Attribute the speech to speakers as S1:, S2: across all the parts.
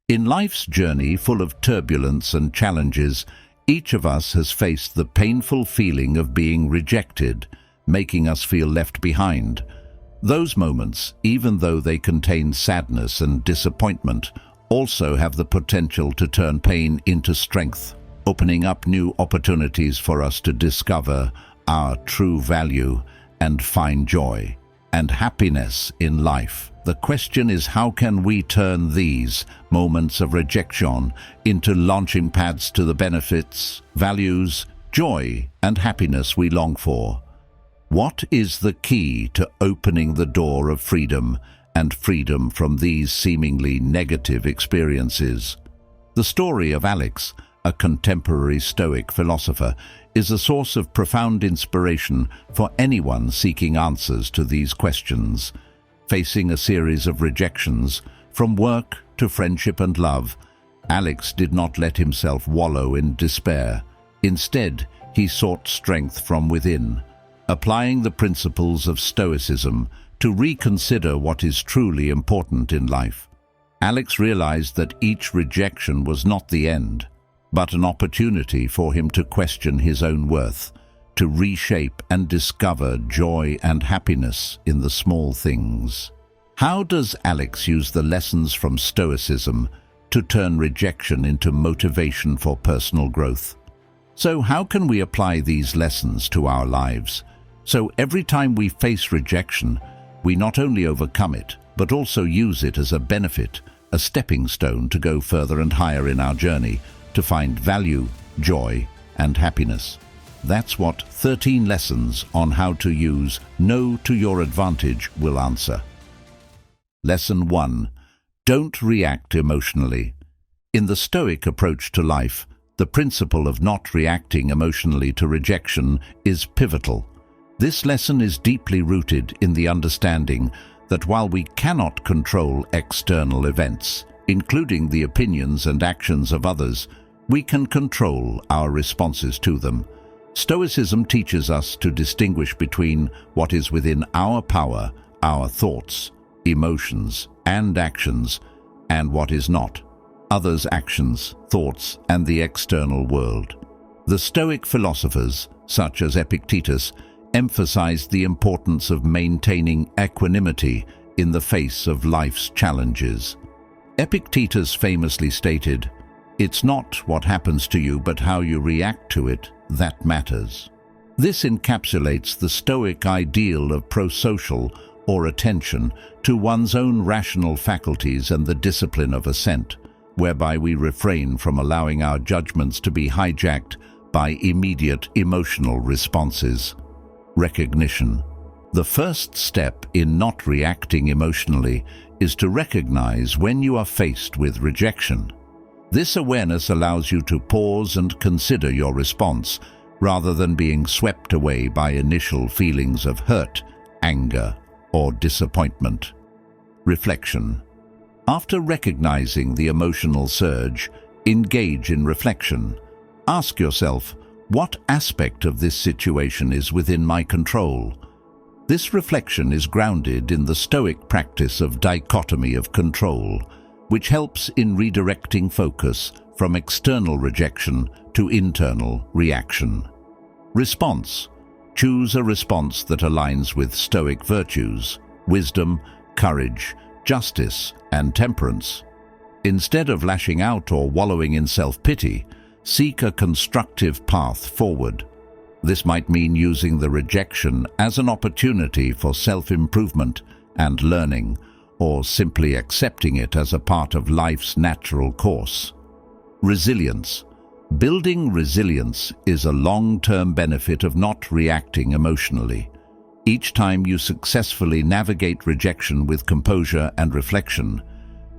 S1: In life's journey full of turbulence and challenges, each of us has faced the painful feeling of being rejected, making us feel left behind. Those moments, even though they contain sadness and disappointment, also have the potential to turn pain into strength, opening up new opportunities for us to discover our true value and find joy and happiness in life. The question is, how can we turn these moments of rejection into launching pads to the benefits, values, joy, and happiness we long for? What is the key to opening the door of freedom and freedom from these seemingly negative experiences? The story of Alex, a contemporary Stoic philosopher, is a source of profound inspiration for anyone seeking answers to these questions. Facing a series of rejections, from work to friendship and love, Alex did not let himself wallow in despair. Instead, he sought strength from within, applying the principles of Stoicism to reconsider what is truly important in life. Alex realized that each rejection was not the end, but an opportunity for him to question his own worth, to reshape and discover joy and happiness in the small things. How does Alex use the lessons from Stoicism to turn rejection into motivation for personal growth? So how can we apply these lessons to our lives? So every time we face rejection, we not only overcome it, but also use it as a benefit, a stepping stone to go further and higher in our journey, to find value, joy, and happiness. That's what 13 lessons on how to use no to your advantage will answer. Lesson 1. Don't react emotionally. In the Stoic approach to life, the principle of not reacting emotionally to rejection is pivotal. This lesson is deeply rooted in the understanding that while we cannot control external events, including the opinions and actions of others, we can control our responses to them. Stoicism teaches us to distinguish between what is within our power, our thoughts, emotions, and actions, and what is not, others' actions, thoughts, and the external world. The Stoic philosophers, such as Epictetus, emphasized the importance of maintaining equanimity in the face of life's challenges. Epictetus famously stated, "It's not what happens to you, but how you react to it that matters." This encapsulates the Stoic ideal of prosocial, or attention, to one's own rational faculties and the discipline of assent, whereby we refrain from allowing our judgments to be hijacked by immediate emotional responses. Recognition. The first step in not reacting emotionally is to recognize when you are faced with rejection. This awareness allows you to pause and consider your response, rather than being swept away by initial feelings of hurt, anger, or disappointment. Reflection. After recognizing the emotional surge, engage in reflection. Ask yourself, what aspect of this situation is within my control? This reflection is grounded in the Stoic practice of dichotomy of control, which helps in redirecting focus from external rejection to internal reaction. Response. Choose a response that aligns with Stoic virtues, wisdom, courage, justice, and temperance. Instead of lashing out or wallowing in self-pity, seek a constructive path forward. This might mean using the rejection as an opportunity for self-improvement and learning, or simply accepting it as a part of life's natural course. Resilience. Building resilience is a long-term benefit of not reacting emotionally. Each time you successfully navigate rejection with composure and reflection,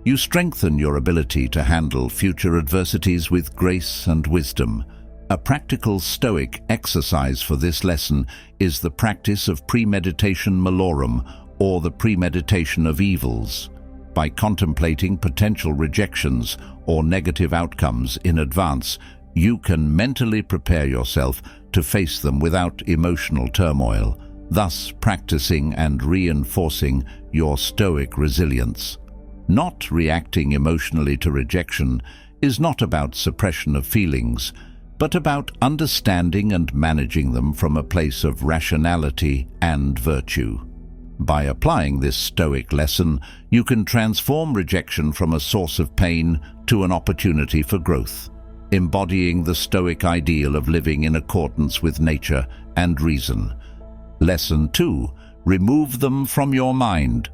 S1: you strengthen your ability to handle future adversities with grace and wisdom. A practical Stoic exercise for this lesson is the practice of premeditation malorum, or the premeditation of evils. By contemplating potential rejections or negative outcomes in advance, you can mentally prepare yourself to face them without emotional turmoil, thus practicing and reinforcing your Stoic resilience. Not reacting emotionally to rejection is not about suppression of feelings, but about understanding and managing them from a place of rationality and virtue. By applying this Stoic lesson, you can transform rejection from a source of pain to an opportunity for growth, embodying the Stoic ideal of living in accordance with nature and reason. Lesson 2. Remove them from your mind.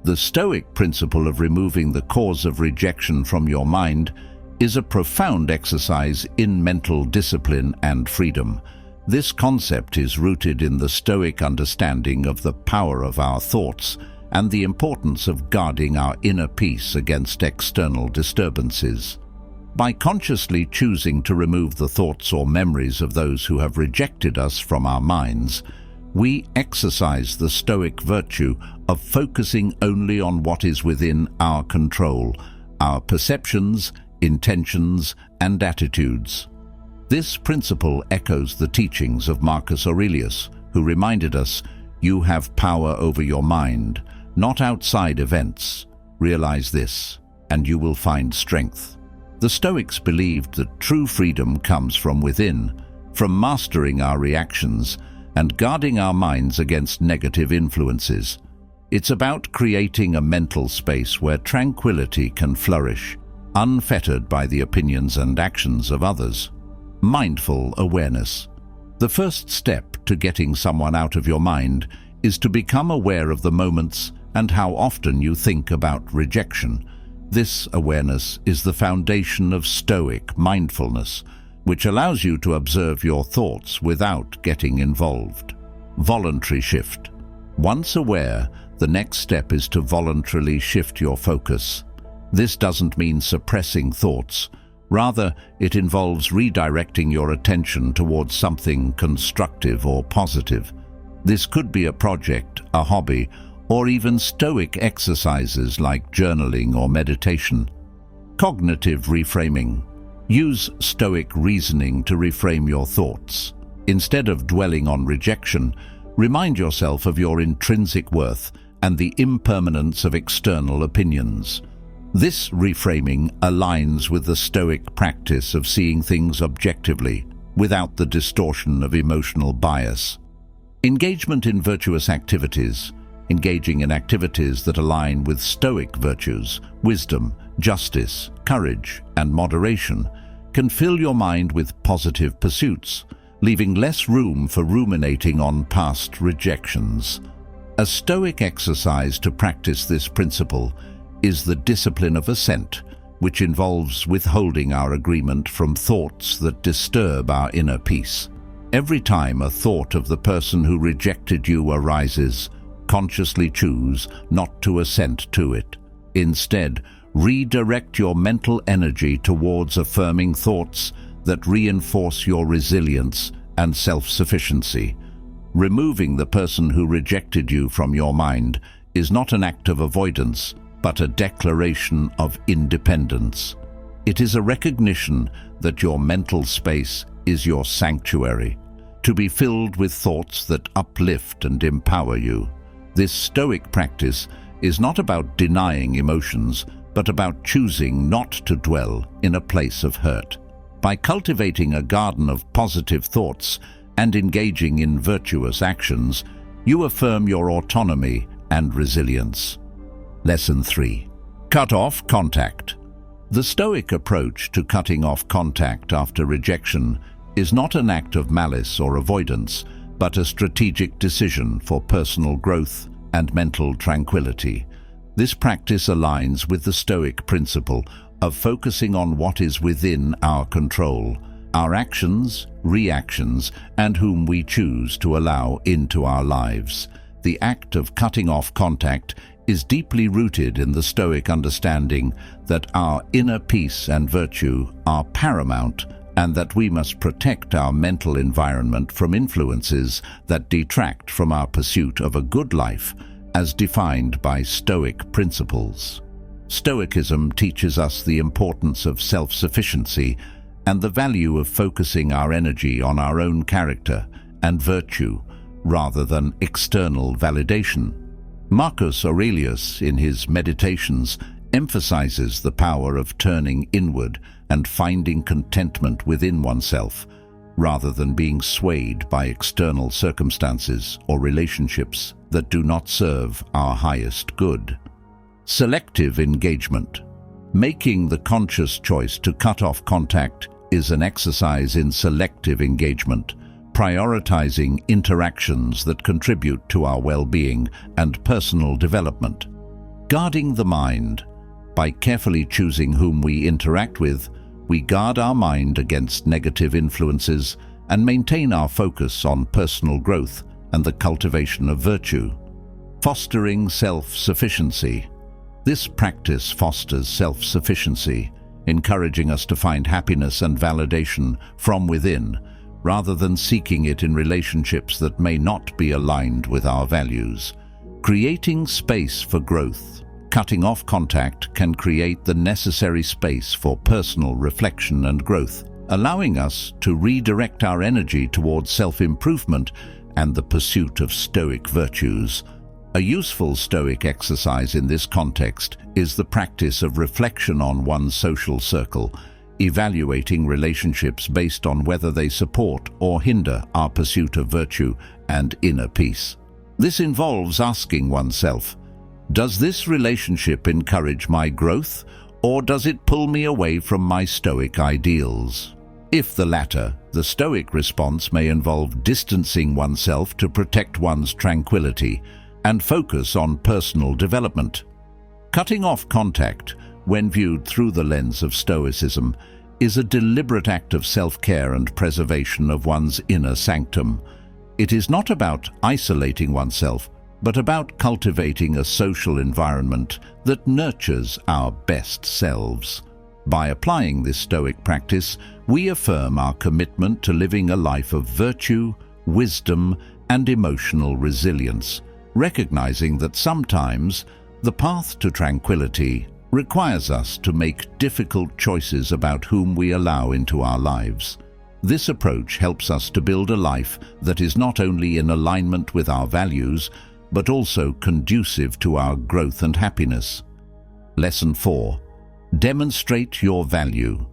S1: The Stoic principle of removing the cause of rejection from your mind is a profound exercise in mental discipline and freedom. This concept is rooted in the Stoic understanding of the power of our thoughts and the importance of guarding our inner peace against external disturbances. By consciously choosing to remove the thoughts or memories of those who have rejected us from our minds, we exercise the Stoic virtue of focusing only on what is within our control, our perceptions, intentions, and attitudes. This principle echoes the teachings of Marcus Aurelius, who reminded us, "You have power over your mind, not outside events. Realize this, and you will find strength." The Stoics believed that true freedom comes from within, from mastering our reactions and guarding our minds against negative influences. It's about creating a mental space where tranquility can flourish, unfettered by the opinions and actions of others. Mindful awareness. The first step to getting someone out of your mind is to become aware of the moments and how often you think about rejection. This awareness is the foundation of Stoic mindfulness, which allows you to observe your thoughts without getting involved. Voluntary shift. Once aware, the next step is to voluntarily shift your focus. This doesn't mean suppressing thoughts. Rather, it involves redirecting your attention towards something constructive or positive. This could be a project, a hobby, or even Stoic exercises like journaling or meditation. Cognitive reframing. Use Stoic reasoning to reframe your thoughts. Instead of dwelling on rejection, remind yourself of your intrinsic worth and the impermanence of external opinions. This reframing aligns with the Stoic practice of seeing things objectively, without the distortion of emotional bias. Engagement in virtuous activities. Engaging in activities that align with Stoic virtues, wisdom, justice, courage, and moderation can fill your mind with positive pursuits, leaving less room for ruminating on past rejections. A Stoic exercise to practice this principle is the discipline of assent, which involves withholding our agreement from thoughts that disturb our inner peace. Every time a thought of the person who rejected you arises, consciously choose not to assent to it. Instead, redirect your mental energy towards affirming thoughts that reinforce your resilience and self-sufficiency. Removing the person who rejected you from your mind is not an act of avoidance, but a declaration of independence. It is a recognition that your mental space is your sanctuary, to be filled with thoughts that uplift and empower you. This Stoic practice is not about denying emotions, but about choosing not to dwell in a place of hurt. By cultivating a garden of positive thoughts and engaging in virtuous actions, you affirm your autonomy and resilience. Lesson 3. Cut off contact. The Stoic approach to cutting off contact after rejection is not an act of malice or avoidance, but a strategic decision for personal growth and mental tranquility. This practice aligns with the Stoic principle of focusing on what is within our control, our actions, reactions, and whom we choose to allow into our lives. The act of cutting off contact is deeply rooted in the Stoic understanding that our inner peace and virtue are paramount and that we must protect our mental environment from influences that detract from our pursuit of a good life as defined by Stoic principles. Stoicism teaches us the importance of self-sufficiency and the value of focusing our energy on our own character and virtue rather than external validation. Marcus Aurelius, in his Meditations, emphasizes the power of turning inward and finding contentment within oneself, rather than being swayed by external circumstances or relationships that do not serve our highest good. Selective engagement. Making the conscious choice to cut off contact is an exercise in selective engagement, prioritizing interactions that contribute to our well-being and personal development. Guarding the mind. By carefully choosing whom we interact with, we guard our mind against negative influences and maintain our focus on personal growth and the cultivation of virtue. Fostering self-sufficiency. This practice fosters self-sufficiency, encouraging us to find happiness and validation from within, rather than seeking it in relationships that may not be aligned with our values. Creating space for growth. Cutting off contact can create the necessary space for personal reflection and growth, allowing us to redirect our energy towards self-improvement and the pursuit of Stoic virtues. A useful Stoic exercise in this context is the practice of reflection on one's social circle, evaluating relationships based on whether they support or hinder our pursuit of virtue and inner peace. This involves asking oneself, does this relationship encourage my growth, or does it pull me away from my Stoic ideals? If the latter, the Stoic response may involve distancing oneself to protect one's tranquility and focus on personal development. Cutting off contact, when viewed through the lens of Stoicism, is a deliberate act of self-care and preservation of one's inner sanctum. It is not about isolating oneself, but about cultivating a social environment that nurtures our best selves. By applying this Stoic practice, we affirm our commitment to living a life of virtue, wisdom, and emotional resilience, recognizing that sometimes the path to tranquility requires us to make difficult choices about whom we allow into our lives. This approach helps us to build a life that is not only in alignment with our values, but also conducive to our growth and happiness. Lesson 4. Demonstrate your value.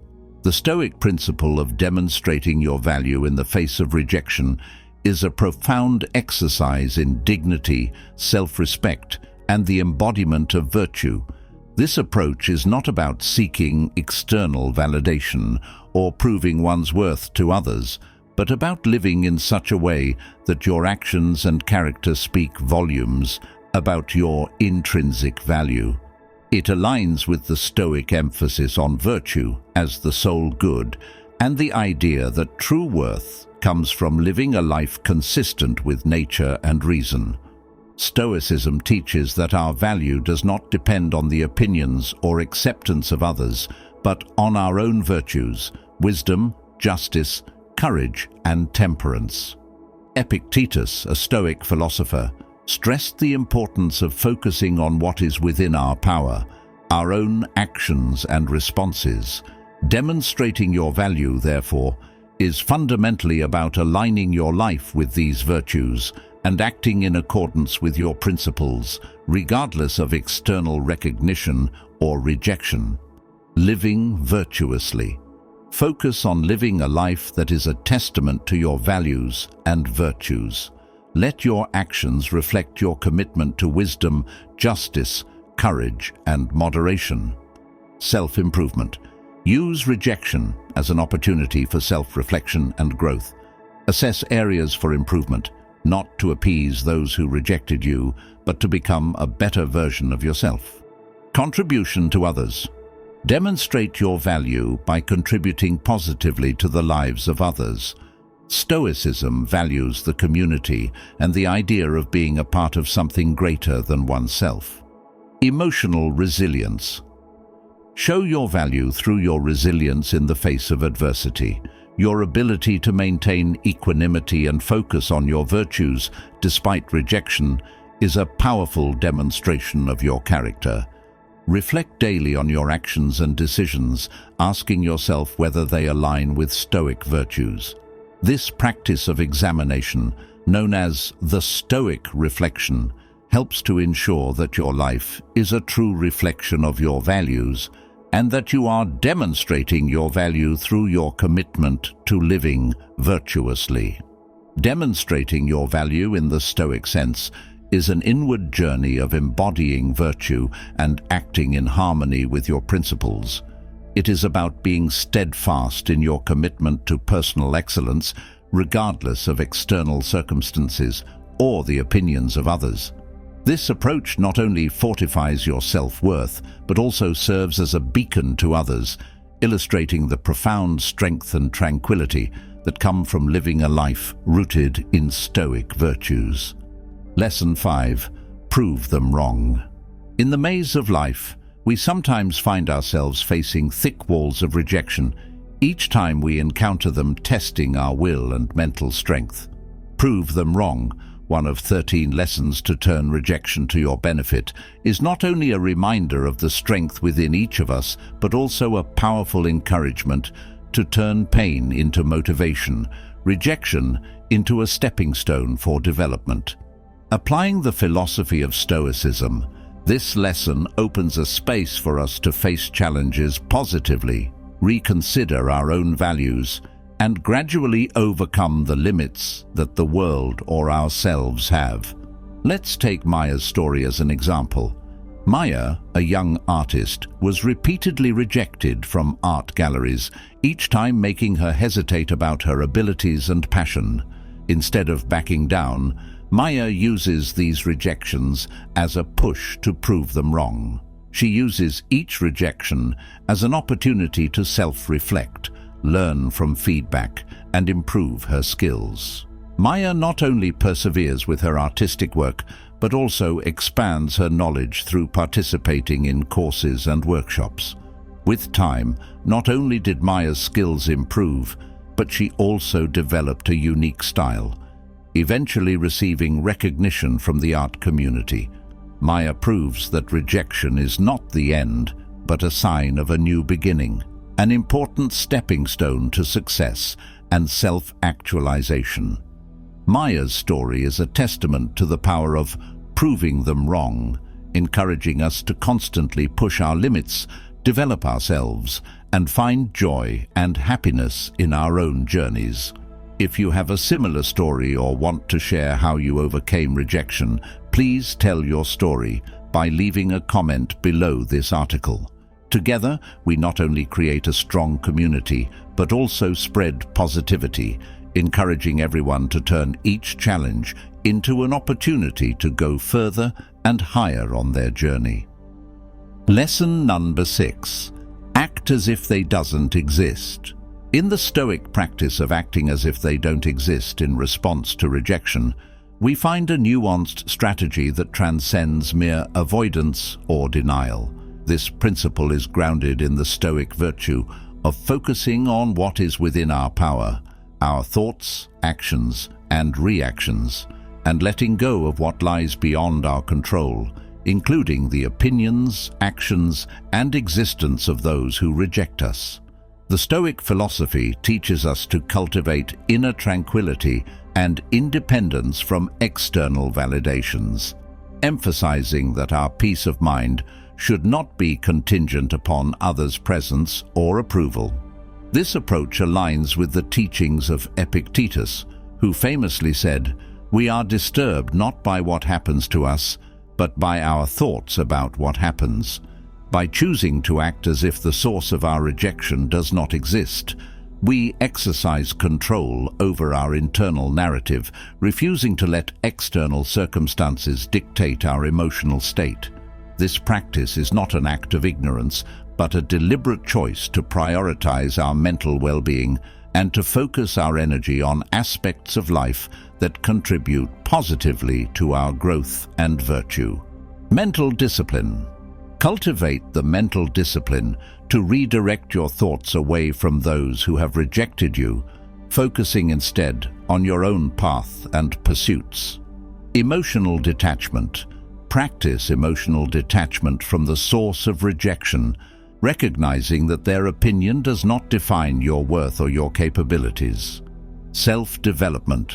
S1: The Stoic principle of demonstrating your value in the face of rejection is a profound exercise in dignity, self-respect, and the embodiment of virtue. This approach is not about seeking external validation or proving one's worth to others, but about living in such a way that your actions and character speak volumes about your intrinsic value. It aligns with the Stoic emphasis on virtue as the sole good and the idea that true worth comes from living a life consistent with nature and reason. Stoicism teaches that our value does not depend on the opinions or acceptance of others, but on our own virtues, wisdom, justice, courage, and temperance. Epictetus, a Stoic philosopher, stressed the importance of focusing on what is within our power, our own actions and responses. Demonstrating your value, therefore, is fundamentally about aligning your life with these virtues and acting in accordance with your principles, regardless of external recognition or rejection. Living virtuously. Focus on living a life that is a testament to your values and virtues. Let your actions reflect your commitment to wisdom, justice, courage, and moderation. Self-improvement. Use rejection as an opportunity for self-reflection and growth. Assess areas for improvement, not to appease those who rejected you, but to become a better version of yourself. Contribution to others. Demonstrate your value by contributing positively to the lives of others. Stoicism values the community and the idea of being a part of something greater than oneself. Emotional resilience. Show your value through your resilience in the face of adversity. Your ability to maintain equanimity and focus on your virtues despite rejection is a powerful demonstration of your character. Reflect daily on your actions and decisions, asking yourself whether they align with Stoic virtues. This practice of examination, known as the Stoic reflection, helps to ensure that your life is a true reflection of your values and that you are demonstrating your value through your commitment to living virtuously. Demonstrating your value in the Stoic sense is an inward journey of embodying virtue and acting in harmony with your principles. It is about being steadfast in your commitment to personal excellence, regardless of external circumstances or the opinions of others. This approach not only fortifies your self-worth, but also serves as a beacon to others, illustrating the profound strength and tranquility that come from living a life rooted in Stoic virtues. Lesson 5. Prove them wrong. In the maze of life, we sometimes find ourselves facing thick walls of rejection, each time we encounter them testing our will and mental strength. Prove them wrong, one of 13 lessons to turn rejection to your benefit, is not only a reminder of the strength within each of us, but also a powerful encouragement to turn pain into motivation, rejection into a stepping stone for development. Applying the philosophy of Stoicism, this lesson opens a space for us to face challenges positively, reconsider our own values, and gradually overcome the limits that the world or ourselves have. Let's take Maya's story as an example. Maya, a young artist, was repeatedly rejected from art galleries, each time making her hesitate about her abilities and passion. Instead of backing down, Maya uses these rejections as a push to prove them wrong. She uses each rejection as an opportunity to self-reflect, learn from feedback, and improve her skills. Maya not only perseveres with her artistic work, but also expands her knowledge through participating in courses and workshops. With time, not only did Maya's skills improve, but she also developed a unique style, eventually receiving recognition from the art community. Maya proves that rejection is not the end, but a sign of a new beginning, an important stepping stone to success and self-actualization. Maya's story is a testament to the power of proving them wrong, encouraging us to constantly push our limits, develop ourselves, and find joy and happiness in our own journeys. If you have a similar story or want to share how you overcame rejection, please tell your story by leaving a comment below this article. Together, we not only create a strong community, but also spread positivity, encouraging everyone to turn each challenge into an opportunity to go further and higher on their journey. Lesson number 6. Act as if they doesn't exist. In the Stoic practice of acting as if they don't exist in response to rejection, we find a nuanced strategy that transcends mere avoidance or denial. This principle is grounded in the Stoic virtue of focusing on what is within our power, our thoughts, actions, and reactions, and letting go of what lies beyond our control, including the opinions, actions, and existence of those who reject us. The Stoic philosophy teaches us to cultivate inner tranquility and independence from external validations, emphasizing that our peace of mind should not be contingent upon others' presence or approval. This approach aligns with the teachings of Epictetus, who famously said, "We are disturbed not by what happens to us, but by our thoughts about what happens." By choosing to act as if the source of our rejection does not exist, we exercise control over our internal narrative, refusing to let external circumstances dictate our emotional state. This practice is not an act of ignorance, but a deliberate choice to prioritize our mental well-being and to focus our energy on aspects of life that contribute positively to our growth and virtue. Mental discipline. Cultivate the mental discipline to redirect your thoughts away from those who have rejected you, focusing instead on your own path and pursuits. Emotional detachment. Practice emotional detachment from the source of rejection, recognizing that their opinion does not define your worth or your capabilities. Self-development.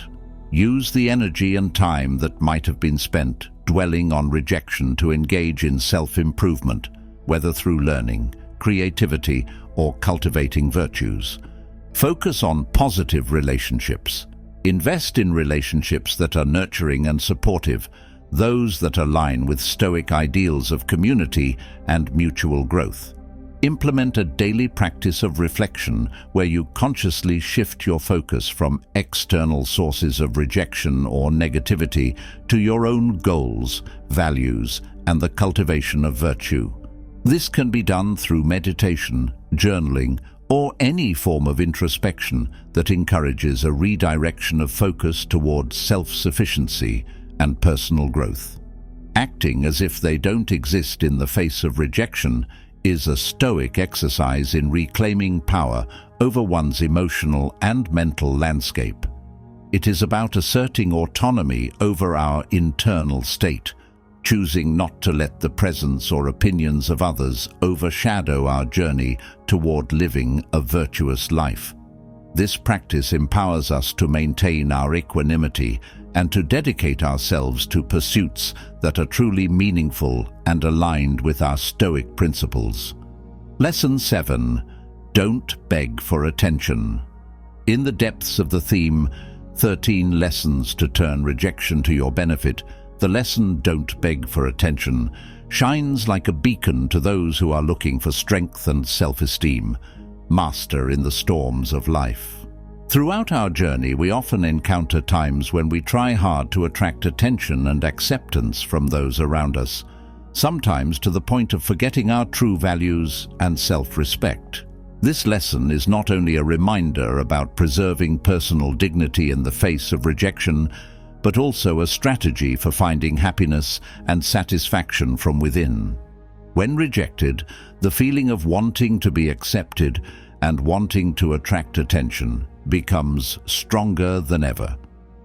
S1: Use the energy and time that might have been spent dwelling on rejection to engage in self-improvement, whether through learning, creativity, or cultivating virtues. Focus on positive relationships. Invest in relationships that are nurturing and supportive, those that align with Stoic ideals of community and mutual growth. Implement a daily practice of reflection where you consciously shift your focus from external sources of rejection or negativity to your own goals, values, and the cultivation of virtue. This can be done through meditation, journaling, or any form of introspection that encourages a redirection of focus towards self-sufficiency and personal growth. Acting as if they don't exist in the face of rejection is a Stoic exercise in reclaiming power over one's emotional and mental landscape. It is about asserting autonomy over our internal state, choosing not to let the presence or opinions of others overshadow our journey toward living a virtuous life. This practice empowers us to maintain our equanimity and to dedicate ourselves to pursuits that are truly meaningful and aligned with our Stoic principles. Lesson 7. Don't beg for attention. In the depths of the theme, 13 Lessons to Turn Rejection to Your Benefit, the lesson "Don't beg for attention" shines like a beacon to those who are looking for strength and self-esteem, master in the storms of life. Throughout our journey, we often encounter times when we try hard to attract attention and acceptance from those around us, sometimes to the point of forgetting our true values and self-respect. This lesson is not only a reminder about preserving personal dignity in the face of rejection, but also a strategy for finding happiness and satisfaction from within. When rejected, the feeling of wanting to be accepted and wanting to attract attention becomes stronger than ever.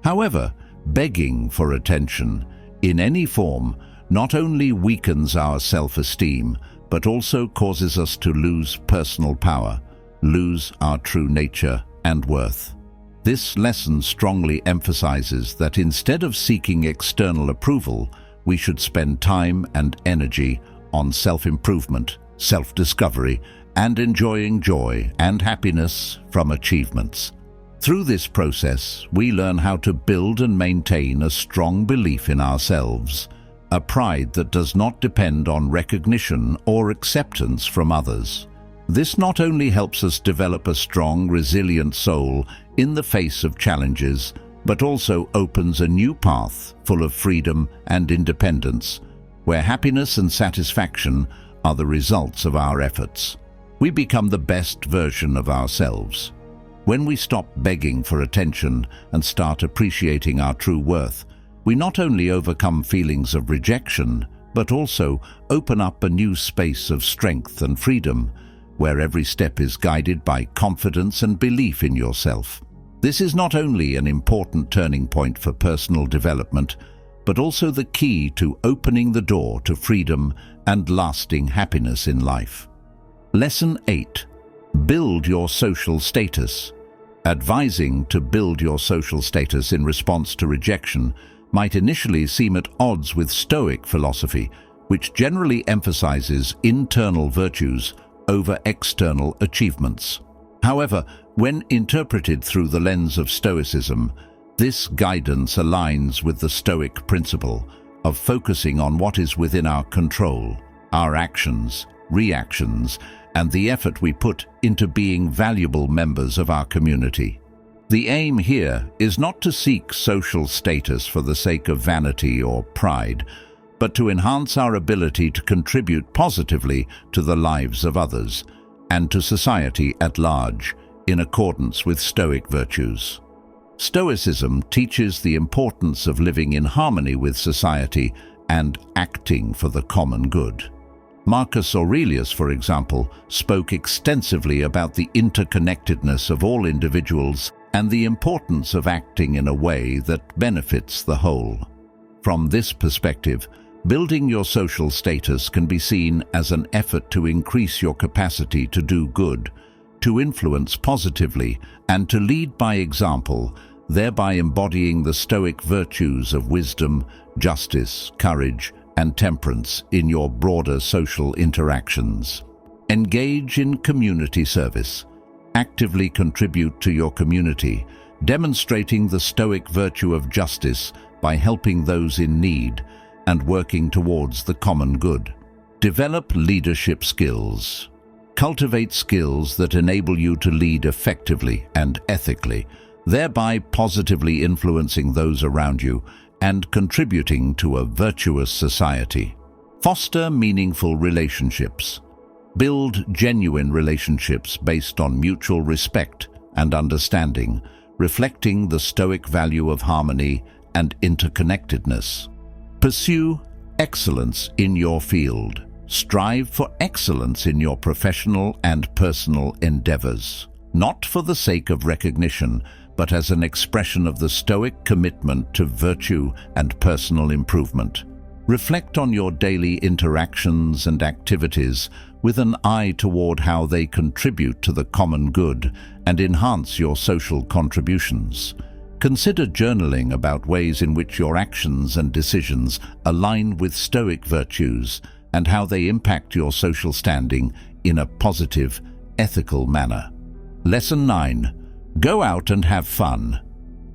S1: However, begging for attention, in any form, not only weakens our self-esteem, but also causes us to lose personal power, lose our true nature and worth. This lesson strongly emphasizes that instead of seeking external approval, we should spend time and energy on self-improvement, self-discovery, and enjoying joy and happiness from achievements. Through this process, we learn how to build and maintain a strong belief in ourselves, a pride that does not depend on recognition or acceptance from others. This not only helps us develop a strong, resilient soul in the face of challenges, but also opens a new path full of freedom and independence, where happiness and satisfaction are the results of our efforts. We become the best version of ourselves. When we stop begging for attention and start appreciating our true worth, we not only overcome feelings of rejection, but also open up a new space of strength and freedom, where every step is guided by confidence and belief in yourself. This is not only an important turning point for personal development, but also the key to opening the door to freedom and lasting happiness in life. Lesson 8. Build your social status. Advising to build your social status in response to rejection might initially seem at odds with Stoic philosophy, which generally emphasizes internal virtues over external achievements. However, when interpreted through the lens of Stoicism, this guidance aligns with the Stoic principle of focusing on what is within our control, our actions, reactions, and the effort we put into being valuable members of our community. The aim here is not to seek social status for the sake of vanity or pride, but to enhance our ability to contribute positively to the lives of others and to society at large in accordance with Stoic virtues. Stoicism teaches the importance of living in harmony with society and acting for the common good. Marcus Aurelius, for example, spoke extensively about the interconnectedness of all individuals and the importance of acting in a way that benefits the whole. From this perspective, building your social status can be seen as an effort to increase your capacity to do good, to influence positively, and to lead by example, thereby embodying the Stoic virtues of wisdom, justice, courage, and temperance in your broader social interactions. Engage in community service. Actively contribute to your community, demonstrating the Stoic virtue of justice by helping those in need and working towards the common good. Develop leadership skills. Cultivate skills that enable you to lead effectively and ethically, thereby positively influencing those around you and contributing to a virtuous society. Foster meaningful relationships. Build genuine relationships based on mutual respect and understanding, reflecting the Stoic value of harmony and interconnectedness. Pursue excellence in your field. Strive for excellence in your professional and personal endeavors, not for the sake of recognition, but as an expression of the Stoic commitment to virtue and personal improvement. Reflect on your daily interactions and activities with an eye toward how they contribute to the common good and enhance your social contributions. Consider journaling about ways in which your actions and decisions align with Stoic virtues and how they impact your social standing in a positive, ethical manner. Lesson 9. Go out and have fun.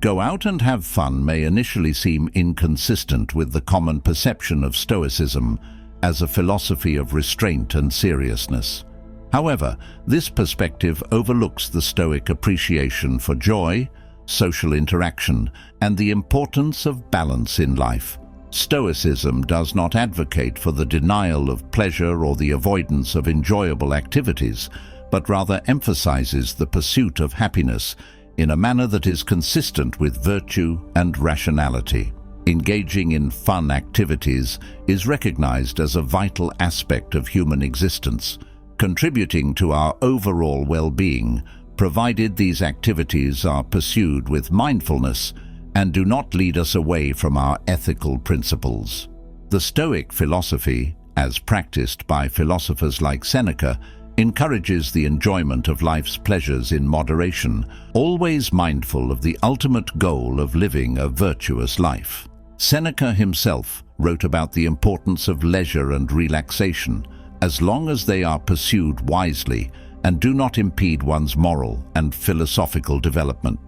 S1: Go out and have fun may initially seem inconsistent with the common perception of Stoicism as a philosophy of restraint and seriousness. However, this perspective overlooks the Stoic appreciation for joy, social interaction, and the importance of balance in life. Stoicism does not advocate for the denial of pleasure or the avoidance of enjoyable activities, but rather emphasizes the pursuit of happiness in a manner that is consistent with virtue and rationality. Engaging in fun activities is recognized as a vital aspect of human existence, contributing to our overall well-being, provided these activities are pursued with mindfulness and do not lead us away from our ethical principles. The Stoic philosophy, as practiced by philosophers like Seneca, encourages the enjoyment of life's pleasures in moderation, always mindful of the ultimate goal of living a virtuous life. Seneca himself wrote about the importance of leisure and relaxation, as long as they are pursued wisely and do not impede one's moral and philosophical development.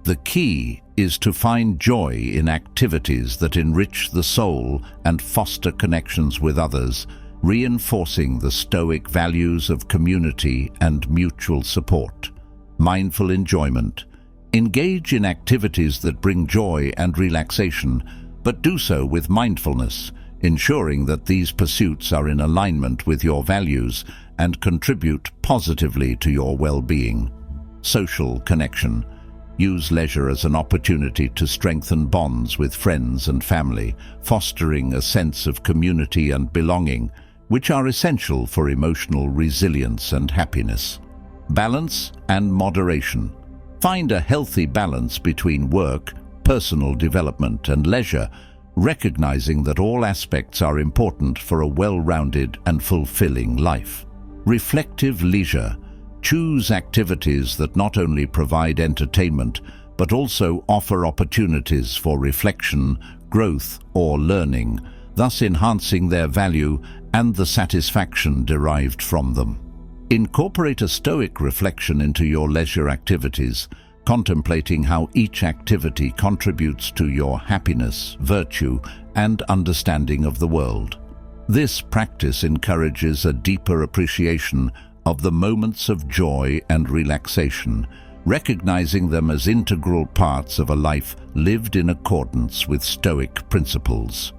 S1: The key is to find joy in activities that enrich the soul and foster connections with others, reinforcing the Stoic values of community and mutual support. Mindful enjoyment. Engage in activities that bring joy and relaxation, but do so with mindfulness, ensuring that these pursuits are in alignment with your values and contribute positively to your well-being. Social connection. Use leisure as an opportunity to strengthen bonds with friends and family, fostering a sense of community and belonging, which are essential for emotional resilience and happiness. Balance and moderation. Find a healthy balance between work, personal development, and leisure, recognizing that all aspects are important for a well-rounded and fulfilling life. Reflective leisure. Choose activities that not only provide entertainment, but also offer opportunities for reflection, growth, or learning, thus enhancing their value and the satisfaction derived from them. Incorporate a Stoic reflection into your leisure activities, contemplating how each activity contributes to your happiness, virtue, and understanding of the world. This practice encourages a deeper appreciation of the moments of joy and relaxation, recognizing them as integral parts of a life lived in accordance with Stoic principles.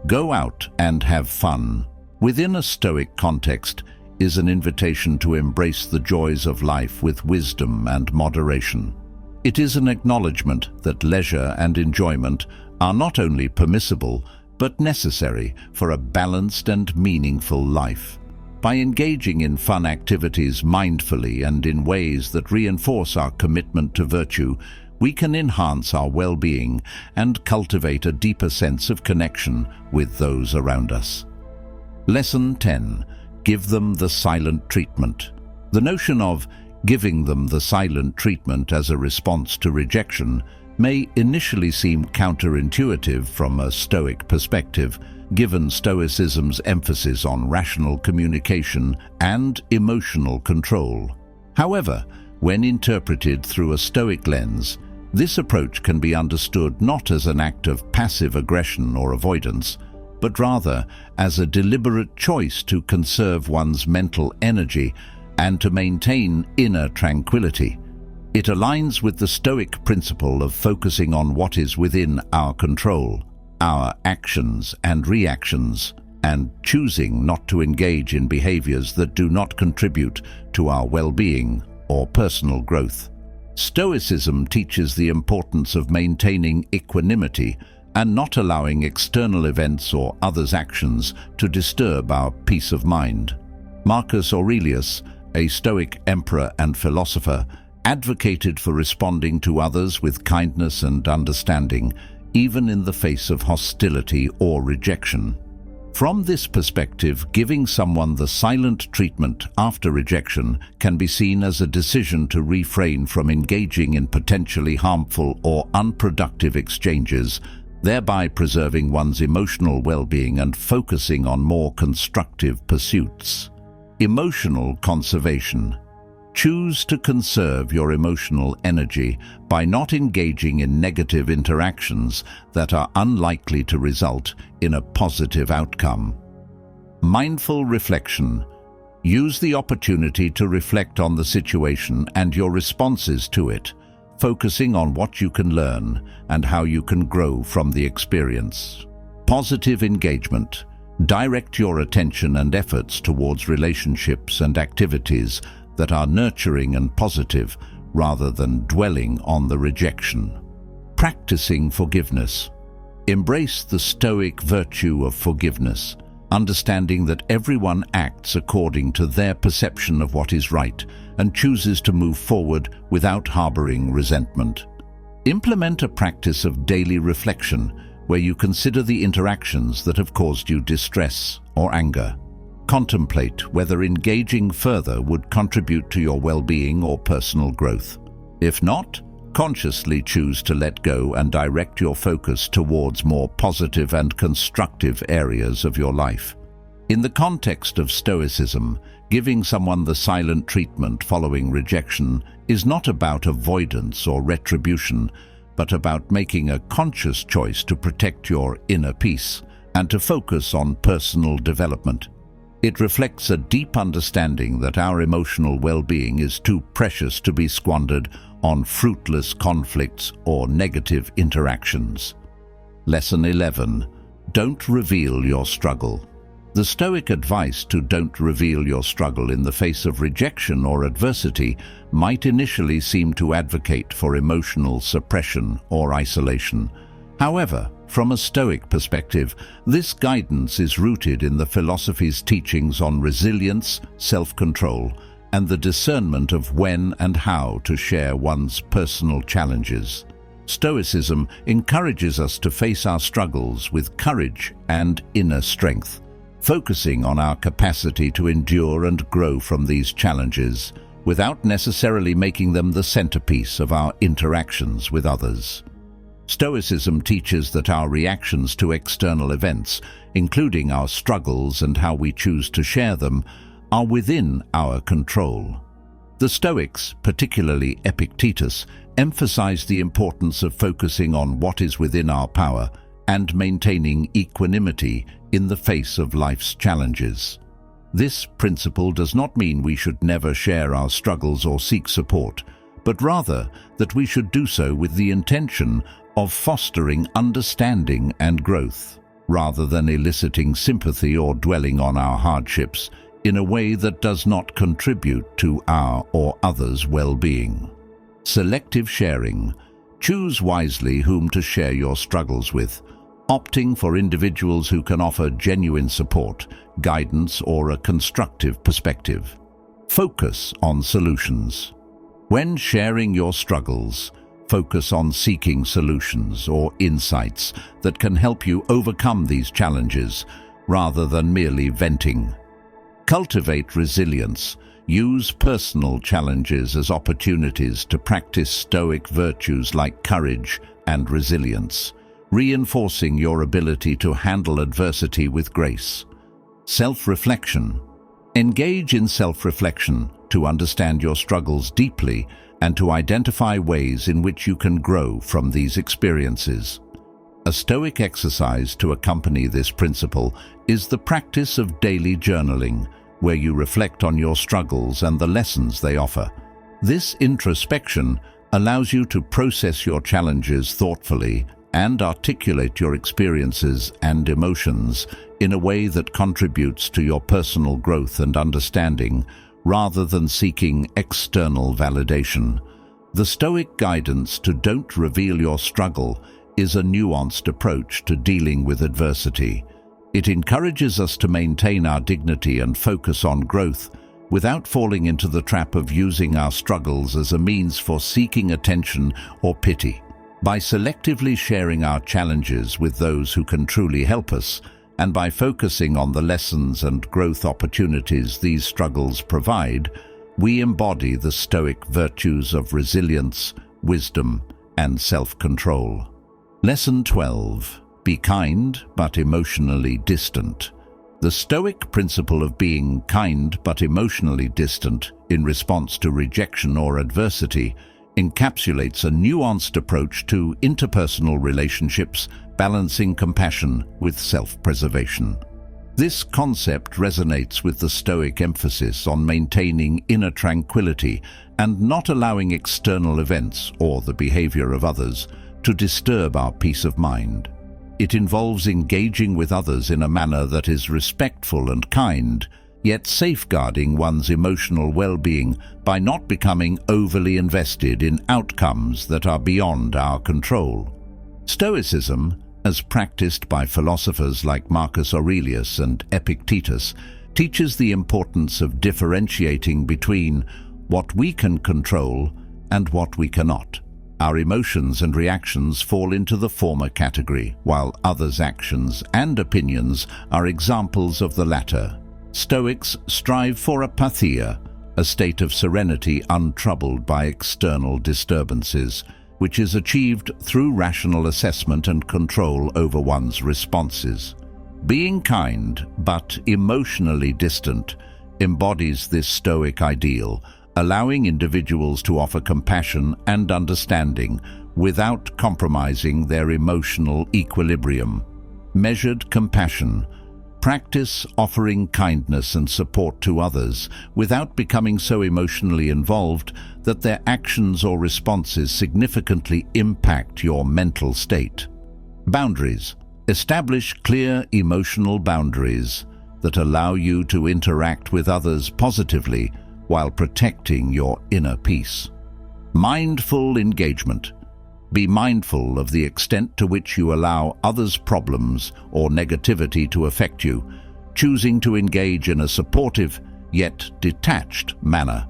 S1: Go out and have fun. Within a Stoic context is an invitation to embrace the joys of life with wisdom and moderation. It is an acknowledgement that leisure and enjoyment are not only permissible, but necessary for a balanced and meaningful life. By engaging in fun activities mindfully and in ways that reinforce our commitment to virtue, we can enhance our well-being and cultivate a deeper sense of connection with those around us. Lesson 10. Give them the silent treatment. The notion of giving them the silent treatment as a response to rejection may initially seem counterintuitive from a Stoic perspective, given Stoicism's emphasis on rational communication and emotional control. However, when interpreted through a Stoic lens, this approach can be understood not as an act of passive aggression or avoidance, but rather as a deliberate choice to conserve one's mental energy and to maintain inner tranquility. It aligns with the Stoic principle of focusing on what is within our control, our actions and reactions, and choosing not to engage in behaviors that do not contribute to our well-being or personal growth. Stoicism teaches the importance of maintaining equanimity and not allowing external events or others' actions to disturb our peace of mind. Marcus Aurelius, a Stoic emperor and philosopher, advocated for responding to others with kindness and understanding, even in the face of hostility or rejection. From this perspective, giving someone the silent treatment after rejection can be seen as a decision to refrain from engaging in potentially harmful or unproductive exchanges, thereby preserving one's emotional well-being and focusing on more constructive pursuits. Emotional conservation. Choose to conserve your emotional energy by not engaging in negative interactions that are unlikely to result in a positive outcome. Mindful reflection. Use the opportunity to reflect on the situation and your responses to it, focusing on what you can learn and how you can grow from the experience. Positive engagement. Direct your attention and efforts towards relationships and activities that are nurturing and positive, rather than dwelling on the rejection. Practicing forgiveness. Embrace the Stoic virtue of forgiveness, understanding that everyone acts according to their perception of what is right and chooses to move forward without harboring resentment. Implement a practice of daily reflection where you consider the interactions that have caused you distress or anger. Contemplate whether engaging further would contribute to your well-being or personal growth. If not, consciously choose to let go and direct your focus towards more positive and constructive areas of your life. In the context of Stoicism, giving someone the silent treatment following rejection is not about avoidance or retribution, but about making a conscious choice to protect your inner peace and to focus on personal development. It reflects a deep understanding that our emotional well-being is too precious to be squandered on fruitless conflicts or negative interactions. Lesson 11. Don't reveal your struggle. The Stoic advice to don't reveal your struggle in the face of rejection or adversity might initially seem to advocate for emotional suppression or isolation. However, from a Stoic perspective, this guidance is rooted in the philosophy's teachings on resilience, self-control, and the discernment of when and how to share one's personal challenges. Stoicism encourages us to face our struggles with courage and inner strength, focusing on our capacity to endure and grow from these challenges without necessarily making them the centerpiece of our interactions with others. Stoicism teaches that our reactions to external events, including our struggles and how we choose to share them, are within our control. The Stoics, particularly Epictetus, emphasize the importance of focusing on what is within our power and maintaining equanimity in the face of life's challenges. This principle does not mean we should never share our struggles or seek support, but rather that we should do so with the intention of fostering understanding and growth, rather than eliciting sympathy or dwelling on our hardships in a way that does not contribute to our or others' well-being. Selective sharing. Choose wisely whom to share your struggles with, opting for individuals who can offer genuine support, guidance, or a constructive perspective. Focus on solutions. When sharing your struggles, focus on seeking solutions or insights that can help you overcome these challenges rather than merely venting. Cultivate resilience. Use personal challenges as opportunities to practice Stoic virtues like courage and resilience, reinforcing your ability to handle adversity with grace. Self-reflection. Engage in self-reflection to understand your struggles deeply and to identify ways in which you can grow from these experiences. A Stoic exercise to accompany this principle is the practice of daily journaling, where you reflect on your struggles and the lessons they offer. This introspection allows you to process your challenges thoughtfully and articulate your experiences and emotions in a way that contributes to your personal growth and understanding, rather than seeking external validation. The Stoic guidance to "don't reveal your struggle" is a nuanced approach to dealing with adversity. It encourages us to maintain our dignity and focus on growth without falling into the trap of using our struggles as a means for seeking attention or pity. By selectively sharing our challenges with those who can truly help us, and by focusing on the lessons and growth opportunities these struggles provide, we embody the Stoic virtues of resilience, wisdom, and self-control. Lesson 12. Be kind but emotionally distant. The Stoic principle of being kind but emotionally distant in response to rejection or adversity encapsulates a nuanced approach to interpersonal relationships, balancing compassion with self-preservation. This concept resonates with the Stoic emphasis on maintaining inner tranquility and not allowing external events or the behavior of others to disturb our peace of mind. It involves engaging with others in a manner that is respectful and kind, yet safeguarding one's emotional well-being by not becoming overly invested in outcomes that are beyond our control. Stoicism, as practiced by philosophers like Marcus Aurelius and Epictetus, teaches the importance of differentiating between what we can control and what we cannot. Our emotions and reactions fall into the former category, while others' actions and opinions are examples of the latter. Stoics strive for apatheia, a state of serenity untroubled by external disturbances, which is achieved through rational assessment and control over one's responses. Being kind but emotionally distant embodies this Stoic ideal, allowing individuals to offer compassion and understanding without compromising their emotional equilibrium. Measured compassion. Practice offering kindness and support to others without becoming so emotionally involved that their actions or responses significantly impact your mental state. Boundaries. Establish clear emotional boundaries that allow you to interact with others positively while protecting your inner peace. Mindful engagement. Be mindful of the extent to which you allow others' problems or negativity to affect you, choosing to engage in a supportive yet detached manner.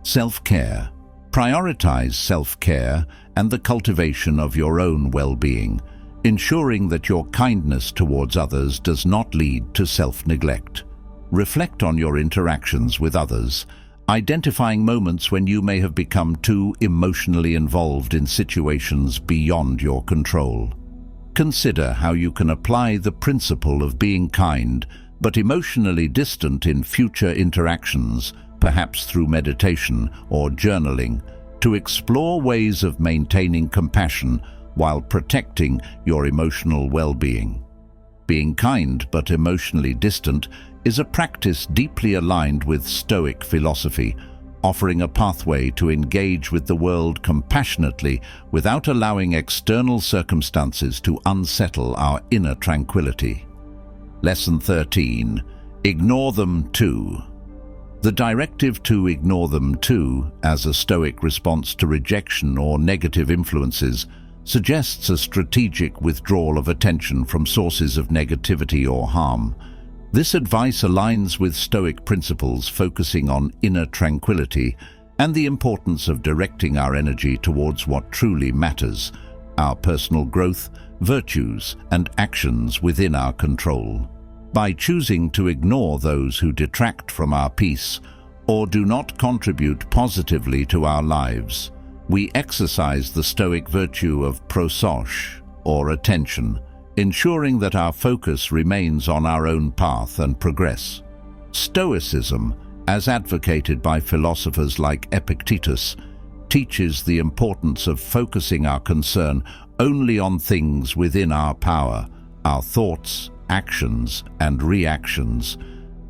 S1: Self-care. Prioritize self-care and the cultivation of your own well-being, ensuring that your kindness towards others does not lead to self-neglect. Reflect on your interactions with others, identifying moments when you may have become too emotionally involved in situations beyond your control. Consider how you can apply the principle of being kind but emotionally distant in future interactions, perhaps through meditation or journaling, to explore ways of maintaining compassion while protecting your emotional well-being. Being kind but emotionally distant is a practice deeply aligned with Stoic philosophy, offering a pathway to engage with the world compassionately without allowing external circumstances to unsettle our inner tranquility. Lesson 13. Ignore them too. The directive to ignore them too, as a Stoic response to rejection or negative influences, suggests a strategic withdrawal of attention from sources of negativity or harm. This advice aligns with Stoic principles focusing on inner tranquility and the importance of directing our energy towards what truly matters, our personal growth, virtues, and actions within our control. By choosing to ignore those who detract from our peace or do not contribute positively to our lives, we exercise the Stoic virtue of prosos, or attention, ensuring that our focus remains on our own path and progress. Stoicism, as advocated by philosophers like Epictetus, teaches the importance of focusing our concern only on things within our power, our thoughts, actions, and reactions.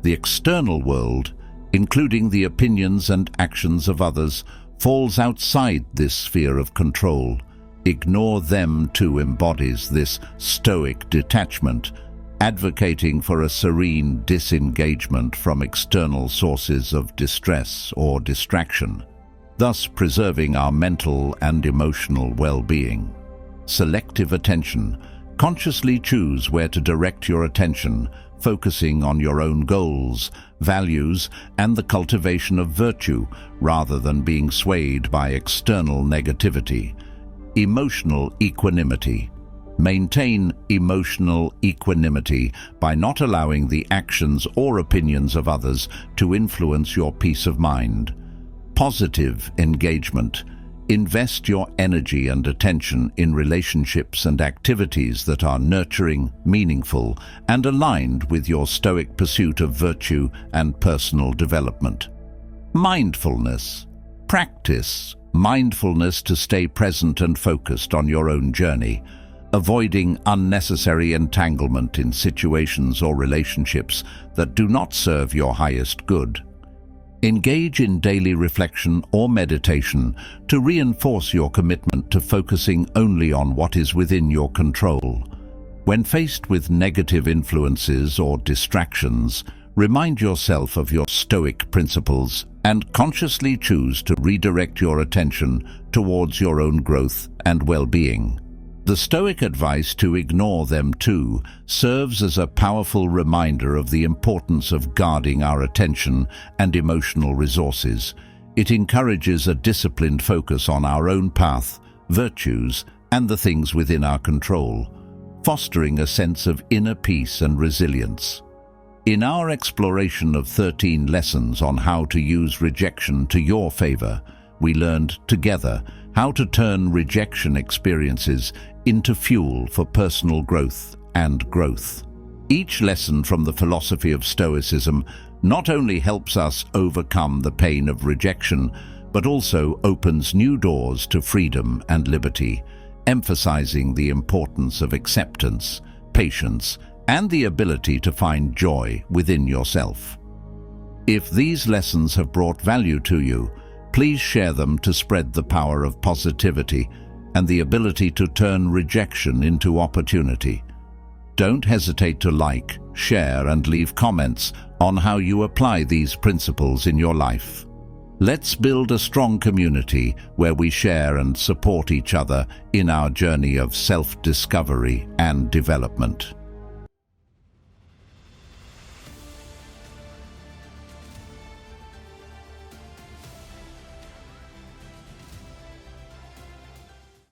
S1: The external world, including the opinions and actions of others, falls outside this sphere of control. Ignore them too embodies this Stoic detachment, advocating for a serene disengagement from external sources of distress or distraction, thus preserving our mental and emotional well-being. Selective attention. Consciously choose where to direct your attention, focusing on your own goals, values, and the cultivation of virtue, rather than being swayed by external negativity. Emotional equanimity. Maintain emotional equanimity by not allowing the actions or opinions of others to influence your peace of mind. Positive engagement. Invest your energy and attention in relationships and activities that are nurturing, meaningful, and aligned with your Stoic pursuit of virtue and personal development. Mindfulness. Practice mindfulness to stay present and focused on your own journey, avoiding unnecessary entanglement in situations or relationships that do not serve your highest good. Engage in daily reflection or meditation to reinforce your commitment to focusing only on what is within your control. When faced with negative influences or distractions, remind yourself of your Stoic principles and consciously choose to redirect your attention towards your own growth and well-being. The Stoic advice to ignore them too serves as a powerful reminder of the importance of guarding our attention and emotional resources. It encourages a disciplined focus on our own path, virtues, and the things within our control, fostering a sense of inner peace and resilience. In our exploration of 13 lessons on how to use rejection to your favor, we learned together how to turn rejection experiences into fuel for personal growth and growth. Each lesson from the philosophy of Stoicism not only helps us overcome the pain of rejection, but also opens new doors to freedom and liberty, emphasizing the importance of acceptance, patience, and the ability to find joy within yourself. If these lessons have brought value to you, please share them to spread the power of positivity and the ability to turn rejection into opportunity. Don't hesitate to like, share, and leave comments on how you apply these principles in your life. Let's build a strong community where we share and support each other in our journey of self-discovery and development.